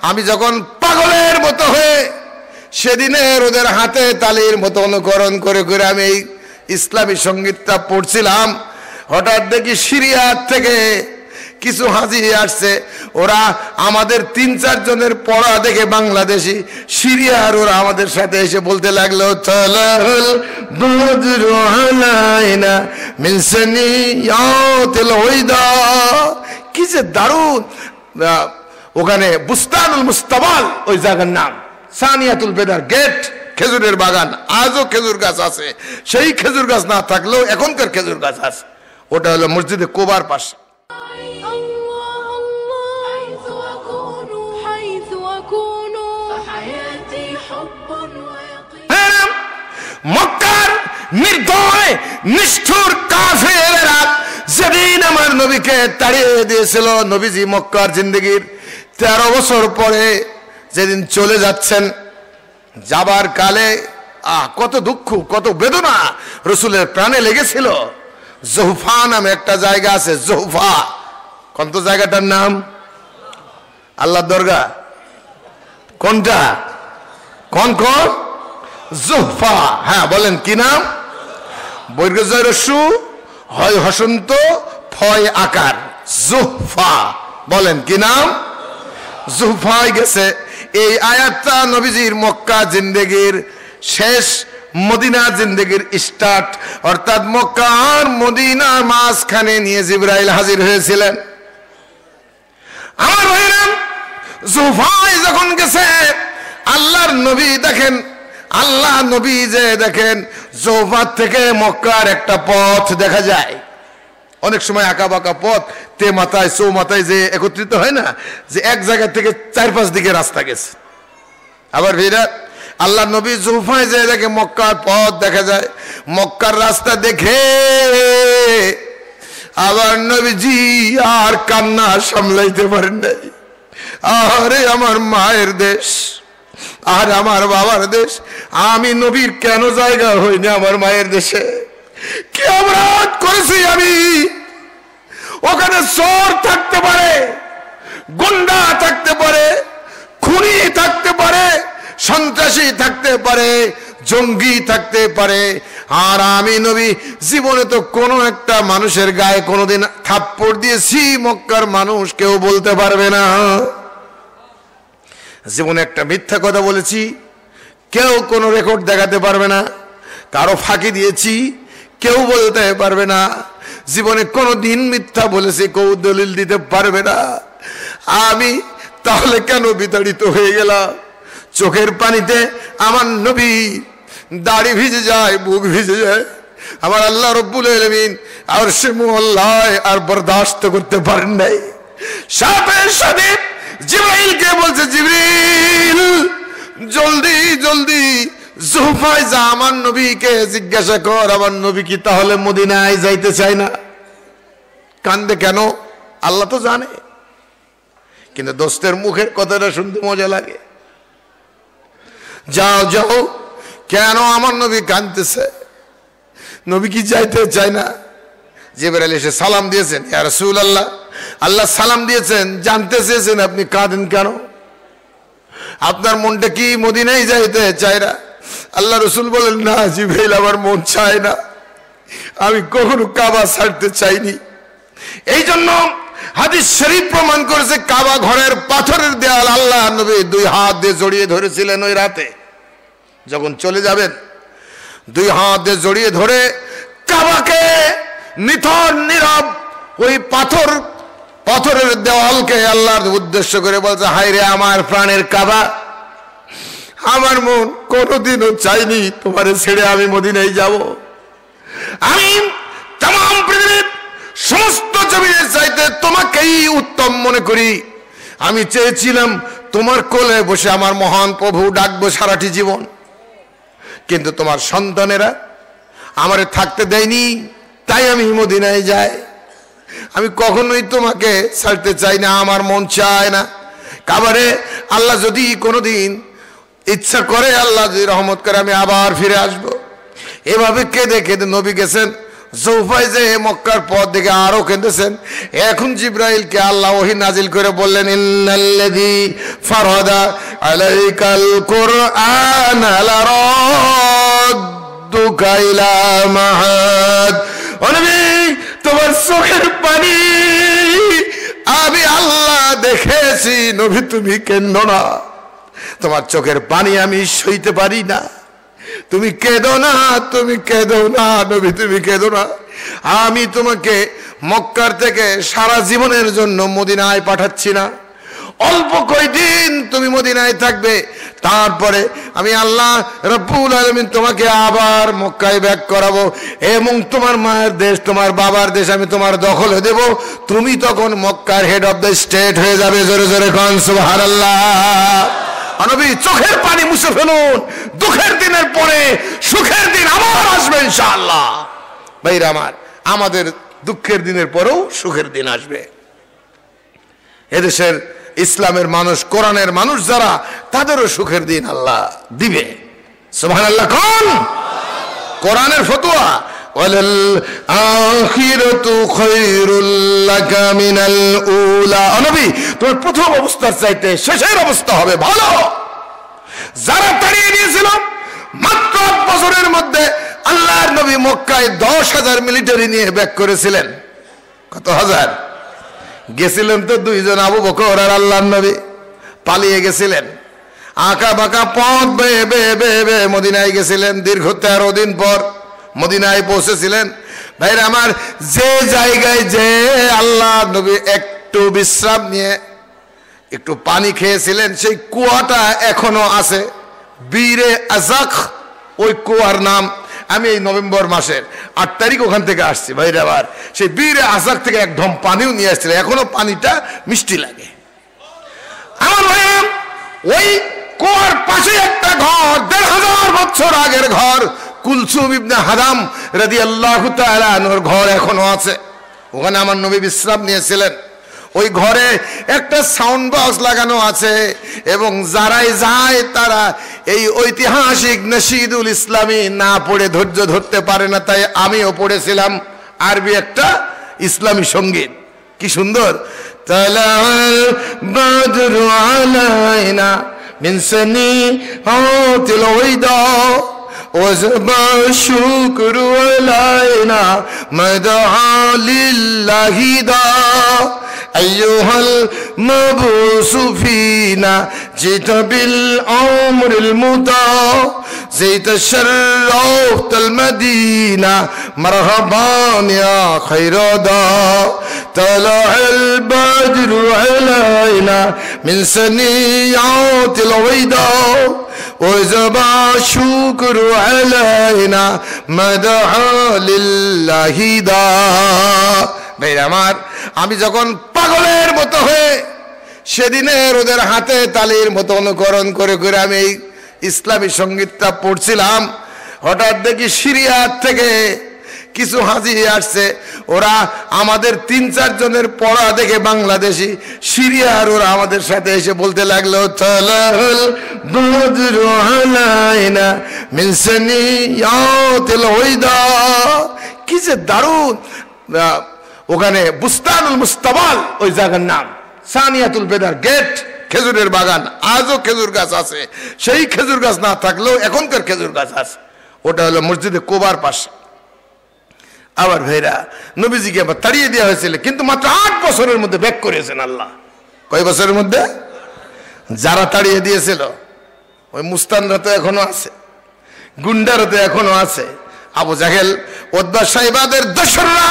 আমি যখন পাগলের মতো হয়ে সেদিনের ওদের হাতে তালির মতো অনুকরণ করে করে আমি এই ইসলামী সঙ্গীতটা পড়ছিলাম, হঠাৎ দেখি সিরিয়া থেকে কিছু হাজি আসছে। ওরা আমাদের ৩-৪ জনের পড়া দেখে বাংলাদেশি সিরিয়ার ওরা আমাদের সাথে এসে বলতে লাগলো, তালাল বদরু আলাইনা মিন সানিয়াতিল হুদা। কি যে দারুণ! ওখানে বুস্তানুল মুস্তাবাল ওই জায়গার নাম, সানিয়াতুল বেদার গেট, খেজুরের বাগান। আজও খেজুর গাছ আছে, সেই খেজুর গাছ না থাকলেও এখনকার খেজুর গাছ আছে। ওটা হলো মসজিদে কুবার পাশে। মক্কার নির্দয় নিষ্ঠুর কাফেরেরা যেদিন আমার নবীকে তাড়িয়ে দিয়েছিল, নবীজি মক্কার জিন্দেগির 13 বছর পরে যেদিন চলে যাচ্ছেন, যাবার কালে কত দুঃখ কত বেদনা রসুলের প্রাণে লেগেছিল। জহুফা নামে একটা জায়গা আছে, জহুফা। কোন জায়গাটার নাম? আল্লাহর দরগা। কোনটা? কোন কোন? জহুফা। হ্যাঁ বলেন কি নাম? বৈর্গজয় রস্যু হয় হসন্ত ফয় আকার, জহুফা। বলেন কি নাম? জহুফায় গেছে। এই আয়াতটা নবীজির মক্কা জিন্দেগির শেষ, মদিনা জিন্দেগির স্টার্ট, অর্থাৎ মক্কা আর মদিনার মাঝখানে নিয়ে জিবরাইল হাজির হয়েছিলেন। আমার ভাইরা, জহুফায় যখন গেছে, আল্লাহর নবী দেখেন, আল্লাহ নবী যে দেখেন জহুফা থেকে মক্কার একটা পথ দেখা যায়। অনেক সময় আঁকা বাঁকা পথ, তে মাথায় চৌ মাথায় যে একত্রিত হয় না, যে এক জায়গা থেকে 4-5 দিকে রাস্তা গেছে। আবার ভিড়া আল্লাহ নবী জহুফায় যে দেখে মক্কার পথ দেখা যায়, মক্কার রাস্তা দেখে আবার নবীজি আর কান্না সামলাইতে পারেন নাই। আরে আমার মায়ের দেশ, আর আমার বাবার দেশ, আমি নবীর কেন জায়গা হইনি আমার মায়ের দেশে? কি অপরাধ করেছি আমি? ওখানে চোর থাকতে পারে, গুন্ডা থাকতে পারে, খুনি থাকতে পারে, সন্ত্রাসী থাকতে পারে, জঙ্গি থাকতে পারে, আর আমি নবী জীবনে তো কোনো একটা মানুষের গায়ে কোনোদিন থাপ্পড় দিয়েছি মক্কার মানুষ কেউ বলতে পারবে না। জীবনে একটা মিথ্যা কথা বলেছি, কেউ কোনো রেকর্ড দেখাতে পারবে না। কারো ফাঁকি দিয়েছি, কেউ বলতে পারবে না। জীবনে কোনো দিন মিথ্যা বলেছি, কেউ দলিল দিতে পারবে না। আমি তাহলে কেন বিতাড়িত হয়ে গেলাম? চোখের পানিতে আমার নবী দাড়ি ভিজে যায়, বুক ভিজে যায়। আমার আল্লাহ রব্বুল আলামিন আর সে মুআল্লায় আর বরদাস্ত করতে পারেন নাই। সাথে সাথে জিবরাইলকে বলছে, জিবরিল জলদি জলদি জহুফায় যা, আমার নবীকে জিজ্ঞাসা কর আমার নবী কি তাহলে মদিনায় যাইতে চায় না? কান্দে কেন? আল্লাহ তো জানে, কিন্তু দোস্তের মুখের কথাটা শুনতে মজা লাগে। যাও যাও, কেন আমার নবী কাঁদতেছে? নবী কি যাইতে চায় না? জিবরাইল এসে সালাম দিয়েছেন, ইয়া রাসূলুল্লাহ, আল্লাহ সালাম দিয়েছেন, জানতে চেয়েছেন আপনি কাঁদেন কেন? আপনার মনটা কি মদিনায় যাইতে চায় না? আল্লাহ রসুল বলেন, না জিবরাইল, আমার মন চায় না, আমি কখনো কাবা ছাড়তে চাইনি। এই জন্য হাদিস শরীফ প্রমাণ করেছে, কাবা ঘরের পাথরের দেয়াল আল্লাহ নবী 2 হাত দিয়ে জড়িয়ে ধরেছিলেন। ওই রাতে যখন চলে যাবেন, 2 হাত দিয়ে জড়িয়ে ধরে কাবাকে নিথর নীরব ওই পাথরের দেওয়ালকে আল্লাহর উদ্দেশ্য করে বলছে, হায় রে আমার প্রাণের কাবা, আমার মন কোনোদিনও চাইনি তোমারে ছেড়ে আমি মদিনায় যাব। আমি तमाम পৃথিবীর সমস্ত জমিনের চাইতে তোমাকেই উত্তম মনে করি। আমি চেয়েছিলাম তোমার কোলে বসে আমার মহান প্রভু ডাকবো সারাটি জীবন, কিন্তু তোমার সন্তানেরা আমারে থাকতে দেয়নি, তাই আমি মদিনায় যাই। আমি কখনোই তোমাকে ছাড়তে চাই না, আমার মন চায় না। কাবারে আল্লাহ যদি কোনোদিন ইচ্ছা করে, আল্লাহ যদি রহমত করে, আমি আবার ফিরে আসব। এভাবে কেঁদে কেঁদে নবী গেছেন জৌফায় যে মক্কার পথ দেখে আরো কেঁদেছেন। এখন জিব্রাইলকে আল্লাহ ওহী নাজিল করে বললেন, ইন্নাল্লাযী ফারাদা আলাইকাল কুরআন লারাদ্দুকা ইলা মাআদ। ও নবী, তোমার চোখের পানি আমি আল্লাহ দেখেছি। নবী তুমি কেঁদো না, তোমার চোখের পানি আমি সইতে পারি না। তুমি কেঁদো না, তুমি কেঁদো না নবী, তুমি কেঁদো না। আমি তোমাকে মক্কার থেকে সারা জীবনের জন্য মদিনায় পাঠাচ্ছি না। অল্প কয়দিন তুমি মদিনায় থাকবে, তারপরে আমি আল্লাহ রব্বুল আলামিন তোমাকে আবার মক্কায় ব্যাক করাবো এবং তোমার মায়ের দেশ, তোমার বাবার দেশ আমি তোমার দখলে দেব। তুমি তখন মক্কার হেড অফ দ্য স্টেট হয়ে যাবে। জোরে জোরে কোন সুবহানাল্লাহ। নবী চোখের পানি মুছে ফেলুন, দুঃখের দিনের পরে সুখের দিন আবার আসবে ইনশাআল্লাহ। ভাইরা আমার, আমাদের দুঃখের দিনের পরেও সুখের দিন আসবে। এদেশের ইসলামের মানুষ, কোরআনের মানুষ যারা, তাদেরও সুখের দিন আল্লাহ দিবে। সুবহানাল্লাহ কোন। কোরআনের ফতোয়া, ওয়ালাল আখিরাতু খায়রুল লাকা মিনাল উলা। নবী তোমার প্রথম অবস্থার চাইতে শেষের অবস্থা হবে ভালো। যারা তাড়িয়ে দিয়েছিল মাত্র 8 বছরের মধ্যে আল্লাহর নবী মক্কায় 10,000 মিলিটারি নিয়ে ব্যাক করেছিলেন। কত হাজার? গেছিলেন তো 2 জন, আবু বকর আর আল্লাহর নবী পালিয়ে গেছিলেন। আঁকা বাঁকা পথ বেয়ে বেয়ে বেয়ে বেয়ে মদিনায় গেছিলেন। দীর্ঘ 13 দিন পর মদিনায় পৌঁছেছিলেন। ভাইরা আমার, যে জায়গায় যে আল্লাহ নবী একটু বিশ্রাম নিয়ে একটু পানি খেয়েছিলেন, সেই কুয়াটা এখনো আছে, বীরে আজাক ওই কুয়ার নাম। আমি এই নভেম্বর মাসের 8 তারিখ ওখান থেকে আসছি। ভাইরা আমার, সেই বীরে আজাক থেকে এক ঢম পানিও নিয়ে আসছিলেন, এখনো পানিটা মিষ্টি লাগে। আমার ভাইরা, ওই কুয়ার পাশে একটা ঘর, 1500 বছর আগের ঘর, কুলসুম ইবনে হারাম রাদিয়াল্লাহু তাআলা আনহুর ঘর এখনো আছে। ওখানে আমার নবী বিশ্রাম নিয়েছিলেন। ওই ঘরে একটা সাউন্ড বক্স লাগানো আছে এবং যারাই যায় তারা এই ঐতিহাসিক নশিদুল ইসলামী না পড়ে ধৈর্য ধরতে পারে না। তাই আমিও পড়েছিলাম আরবি একটা ইসলামী সঙ্গীত। কি সুন্দর! তালাল বাদরু আলাইনা মিন সানিআতিল ওয়াইদা وجب الشكر علينا مدعا لله دا أيها المبعوث فينا جئت بالأمر المطاع زيت شرفت المدينة مرحبا يا خير دا طلع البدر علينا من ثنيات الوداع وجب الشكر علينا مدحا لله دا। ভাই আমার, আমি যখন পাগলের মতো হয়ে সেদিনের ওদের হাতে তালির মতো অনুকরণ করে করে আমি এই ইসলামী সঙ্গীতটা পড়ছিলাম, হঠাৎ দেখি সিরিয়া থেকে কিছু হাজি আসছে। ওরা আমাদের 3-4 জনের পড়া দেখে বাংলাদেশি, সিরিয়ার ওরা আমাদের সাথে এসে বলতে লাগলো, তালাল বদরু আলাইনা মিন সানিআতিল ওয়াইদা। কি যে দারুণ! ওখানে বুস্তানুল মুস্তাবাল ওই জায়গার নাম, সানিয়াতুল বেদার গেট, খেজুরের বাগান। আজও খেজুর গাছ আছে, সেই খেজুর গাছ না থাকলেও এখনকার খেজুর গাছ আছে। ওটা হলো মসজিদে কোবার পাশে। আবার ভাইরা, নবীজিকে আবার তাড়িয়ে দেওয়া হয়েছিল, কিন্তু মাত্র 8 বছরের মধ্যে ব্যাক করেছেন আল্লাহ। কয় বছরের মধ্যে? যারা তাড়িয়ে দিয়েছিল ওই মুস্তানরা তো এখনো আছে, গুন্ডারা তো এখনো আছে, আবু জাহেল উতবা সাইবাদের দোসররা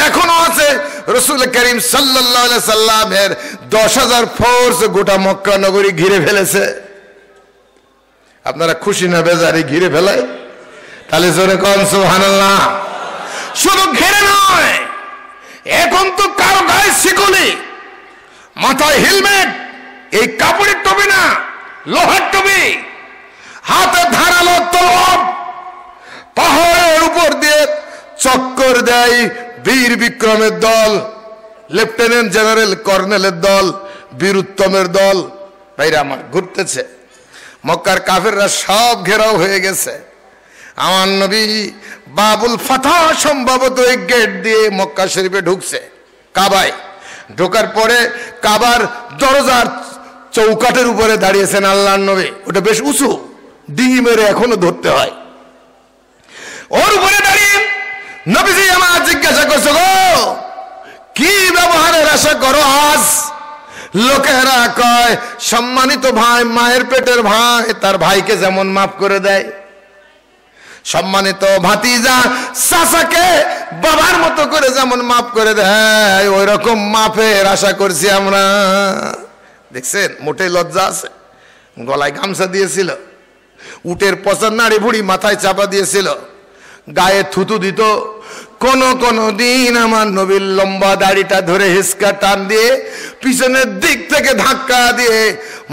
এখনো আছে। রাসূল করিম সাল্লাল্লাহু আলাইহি সাল্লামের 10,000 ফোর্স গোটা মক্কা নগরী ঘিরে ফেলেছে। আপনারা খুশি না বেজারি ঘিরে ফেলায়? তাহলে জোরে কোন সুবহানাল্লাহ। শুধু ঘিরে নয়, এখন তো কারো গায়ে শিকলি, মাথায় হেলমেট, এই কাপড়ের টুপি না, লোহার টুপি, হাতে ধারালো তলোয়ার, পাহাড়ের উপর দিয়ে চক্কর দেয় বীর বিক্রমের দল, লেফটেন্যান্ট জেনারেল কর্নেলের দল, বীরুত্তমের দল। ভাইরা আমার, ঘুরতেছে। মক্কার কাফেররা সব ঘেরাও হয়ে গেছে। আমার নবী বাবুল ফাতহ সম্ভবত এই গেট দিয়ে মক্কা শরীফে ঢুকছে, কাবায় ঢোকার পরে কাবার দরজার চৌকাঠের উপরে দাঁড়িয়েছেন আল্লাহর নবী। ওটা বেশ উঁচু, ডিঙি মেরে এখনো ধরতে হয়। ওর উপরে দাঁড়িয়ে নবীজি আমার জিজ্ঞাসা করছে, গো কি ব্যবহারের আশা করো আজ? লোকেরা কয় সম্মানিত ভাই, মায়ের পেটের ভাই তার ভাইকে যেমন মাফ করে দেয়, সম্মানিত ভাতিজা চাচাকে বাবার মতো করে যেমন মাফ করে দেয়, ওই রকম মাফের আশা করছি আমরা। দেখছেন মোটেই লজ্জা আছে। গলায় গামছা দিয়েছিল, উটের পচার নাড়ি ভুড়ি মাথায় চাপা দিয়েছিল, গায়ে থুতু দিত। কোন দিন আমার নবীর লম্বা দাড়িটা ধরে হিসকা টান দিয়ে পিছনের দিক থেকে ধাক্কা দিয়ে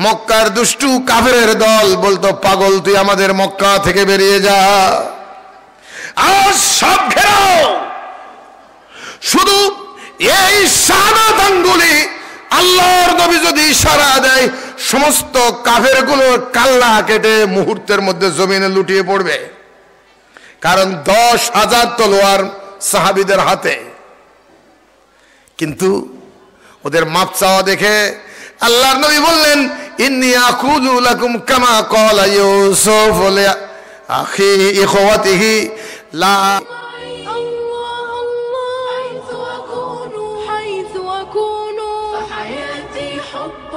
মক্কার দুষ্টু কাফেরের দল বলতো, পাগল তুই আমাদের মক্কা থেকে বেরিয়ে যা, আর সব ঘেরাও। শুধু এই শাহাদাত আঙ্গুলি আল্লাহর নবী যদি ইশারা দেয়, সমস্ত কাফেরগুলোর কাল্লা কেটে মুহূর্তের মধ্যে জমিনে লুটিয়ে পড়বে। কারণ 10,000 তলোয়ার সাহাবীদের হাতে। কিন্তু ওদের মাপ চাওয়া দেখে আল্লাহর নবী বললেন, ইন্নী আকুলু লাকুম কামা ক্বালা ইউসুফ লি আখি ইখওয়াতিহি লা حيث أكون فحياتي حب